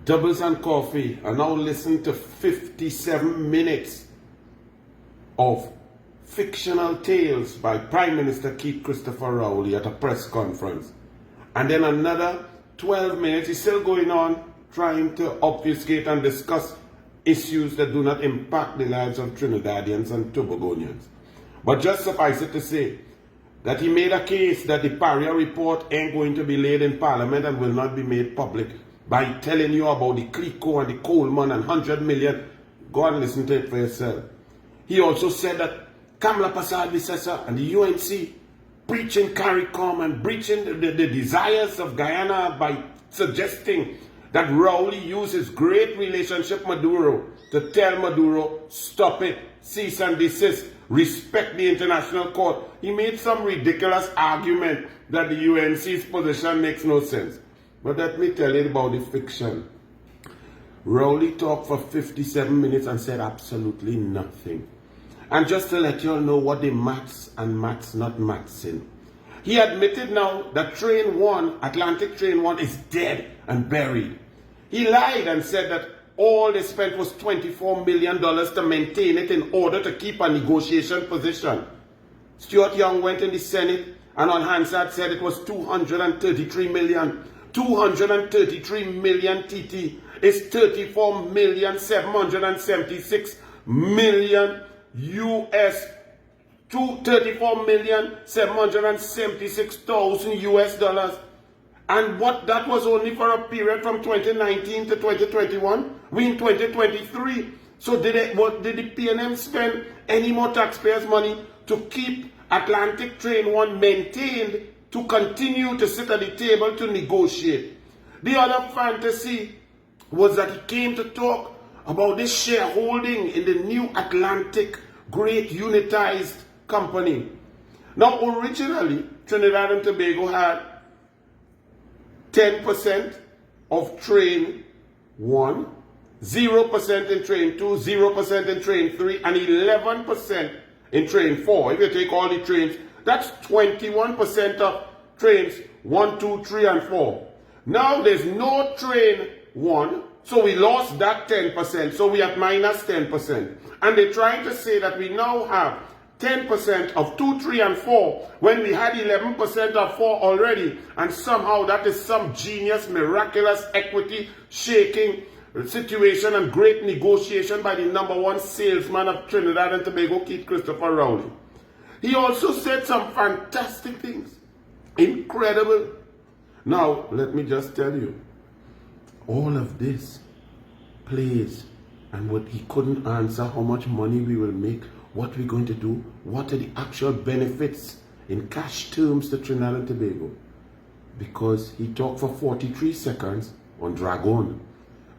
Doubles and Coffee, and now listen to 57 minutes of fictional tales by Prime Minister Keith Christopher Rowley at a press conference. And then another 12 minutes, he's still going on trying to obfuscate and discuss issues that do not impact the lives of Trinidadians and Tobagonians. But just suffice it to say that he made a case that the Paria report ain't going to be laid in Parliament and will not be made public by telling you about the Clico and the Coleman and 100 million. Go and listen to it for yourself. He also said that Kamla Persad-Bissessar and the UNC breaching CARICOM and breaching the desires of Guyana by suggesting that Rowley used his great relationship with Maduro to tell Maduro, stop it, cease and desist, respect the international court. He made some ridiculous argument that the UNC's position makes no sense. But let me tell you about the fiction. Rowley talked for 57 minutes and said absolutely nothing. And just to let you all know what the maths and maths not maths in. He admitted now that Train 1, Atlantic Train 1, is dead and buried. He lied and said that all they spent was $24 million to maintain it in order to keep a negotiation position. Stuart Young went in the Senate and on Hansard said it was 233 million. 233 million TT is 34,776,000,000 US. 34,776,000 US dollars. And what that was only for a period from 2019 to 2021. We in 2023. So did the PNM spend any more taxpayers' money to keep Atlantic Train 1 maintained to continue to sit at the table to negotiate? The other fantasy was that he came to talk about this shareholding in the new Atlantic Great Unitized Company. Now, originally, Trinidad and Tobago had 10% of Train 1, 0% in Train 2, 0% in Train 3, and 11% in Train 4. If you take all the trains, that's 21% of trains 1, 2, 3, and 4. Now there's no Train 1, so we lost that 10%, so we have minus 10%. And they're trying to say that we now have 10% of 2, 3, and 4 when we had 11% of 4 already. And somehow that is some genius, miraculous equity shaking situation and great negotiation by the #1 salesman of Trinidad and Tobago, Keith Christopher Rowley. He also said some fantastic things. Incredible. Now, let me just tell you, all of this plays, and what he couldn't answer how much money we will make, what we're going to do, what are the actual benefits in cash terms to Trinidad and Tobago. Because he talked for 43 seconds on Dragon.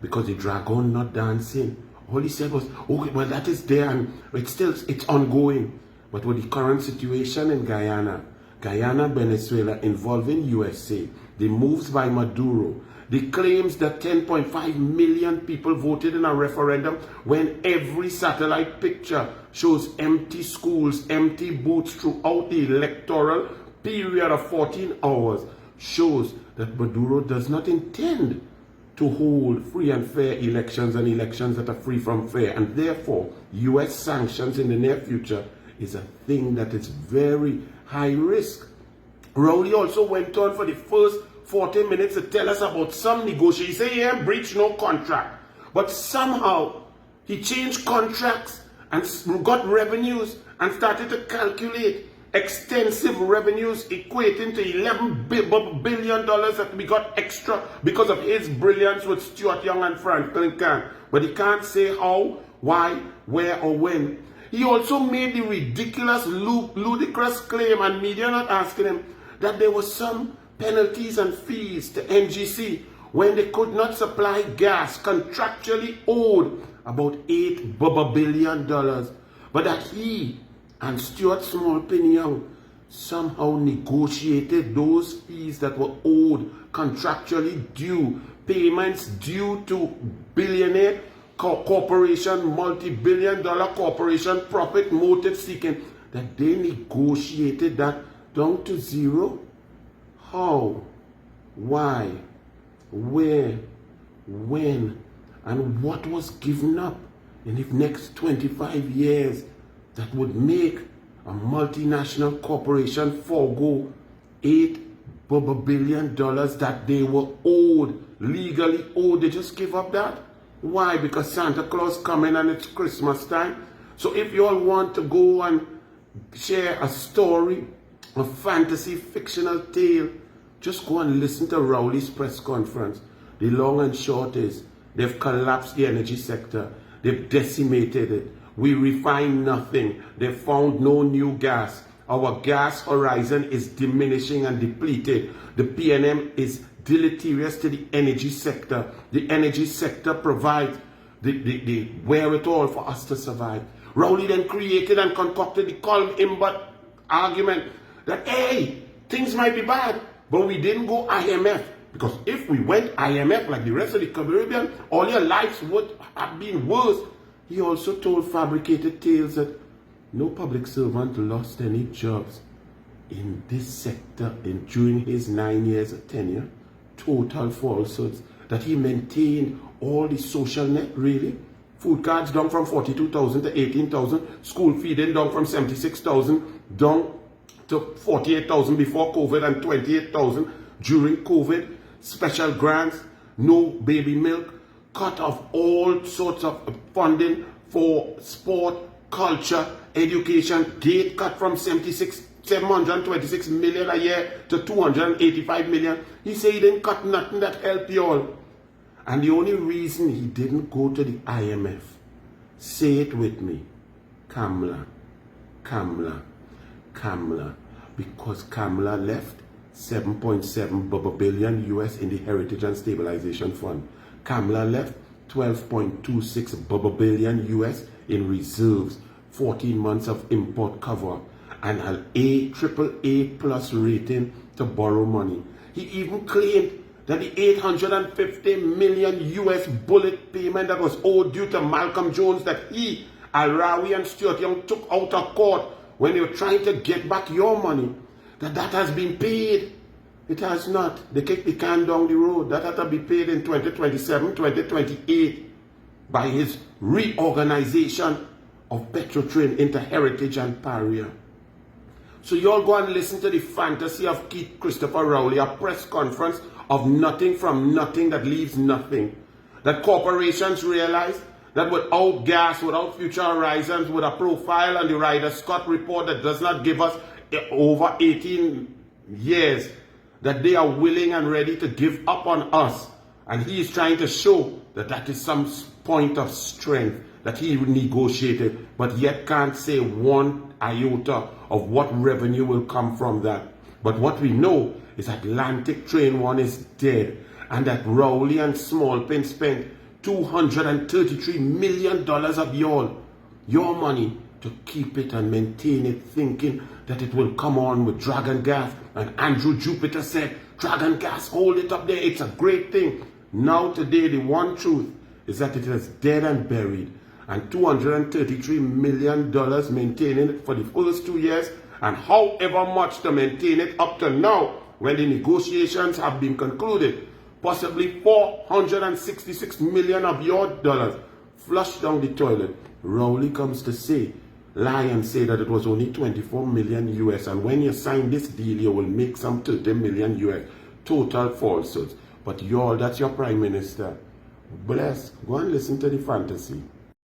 Because the Dragon not dancing. All he said was, okay, well that is there and it's ongoing. But with the current situation in Guyana, Venezuela involving USA, the moves by Maduro, the claims that 10.5 million people voted in a referendum when every satellite picture shows empty schools, empty booths throughout the electoral period of 14 hours, shows that Maduro does not intend to hold free and fair elections and elections that are free from fair. And therefore, US sanctions in the near future is a thing that is very high risk. Rowley also went on for the first 40 minutes to tell us about some negotiation. He said he ain't breached no contract. But somehow, he changed contracts and got revenues and started to calculate extensive revenues equating to $11 billion that we got extra because of his brilliance with Stuart Young and Franklin Kahn. But he can't say how, why, where, or when. He also made the ridiculous, ludicrous claim, and media not asking him, that there were some penalties and fees to NGC when they could not supply gas, contractually owed about $8 billion. But that he and Stuart Smallpin Young somehow negotiated those fees that were owed, contractually due, payments due to billionaire corporation, multi-billion-dollar corporation, profit motive seeking, that they negotiated that down to zero. How? Why? Where? When? And what was given up in the next 25 years that would make a multinational corporation forego $8 billion that they were owed, legally owed? They just give up that. Why? Because Santa Claus coming and it's Christmas time. So if you all want to go and share a story, a fantasy fictional tale, just go and listen to Rowley'S press conference. The long and short is, they've collapsed the energy sector. They've decimated it. We refine nothing. They found no new gas. Our gas horizon is diminishing and depleted. The PNM is deleterious to the energy sector. The energy sector provides the wherewithal for us to survive. Rowley then created and concocted the calm imbut argument that, hey, things might be bad, but we didn't go IMF. Because if we went IMF like the rest of the Caribbean, all your lives would have been worse. He also told fabricated tales that no public servant lost any jobs in this sector during his 9 years of tenure. Total falsehoods. That he maintained all the social net, really. Food cards down from 42,000 to 18,000. School feeding down from 76,000 down to 48,000 before COVID and 28,000 during COVID. Special grants, no baby milk, cut off all sorts of funding for sport, culture, education. Gate cut from 726 million a year to 285 million. He said he didn't cut nothing that helped you all. And the only reason he didn't go to the IMF, say it with me, Kamala, because Kamala left 7.7 billion US in the Heritage and Stabilization Fund. Kamala left 12.26 billion US in reserves, 14 months of import cover, and an AAA plus rating to borrow money. He even claimed that the 850 million US bullet payment that was owed due to Malcolm Jones that he, Al-Rawi and Stuart Young took out of court when they were trying to get back your money, that has been paid. It has not. They kicked the can down the road. That had to be paid in 2027, 2028 by his reorganization of Petrotrain into Heritage and Paria. So you all go and listen to the fantasy of Keith Christopher Rowley, a press conference of nothing from nothing that leaves nothing. That corporations realize that without gas, without future horizons, with a profile on the Ryder Scott report that does not give us over 18 years, that they are willing and ready to give up on us. And he is trying to show that that is some point of strength, that he negotiated, but yet can't say one iota of what revenue will come from that. But what we know is Atlantic Train 1 is dead, and that Rowley and Smallpin spent $233 million of your money to keep it and maintain it, thinking that it will come on with Dragon Gas. And Andrew Jupiter said, Dragon Gas, hold it up there, it's a great thing. Now today, the one truth is that it is dead and buried. And $233 million maintaining it for the first 2 years, and however much to maintain it up to now, when the negotiations have been concluded, possibly $466 million of your dollars flushed down the toilet. Rowley comes to lie and say that it was only 24 million US, and when you sign this deal you will make some 30 million US. Total falsehoods. But y'all, that's your prime minister. Bless. Go and listen to the fantasy.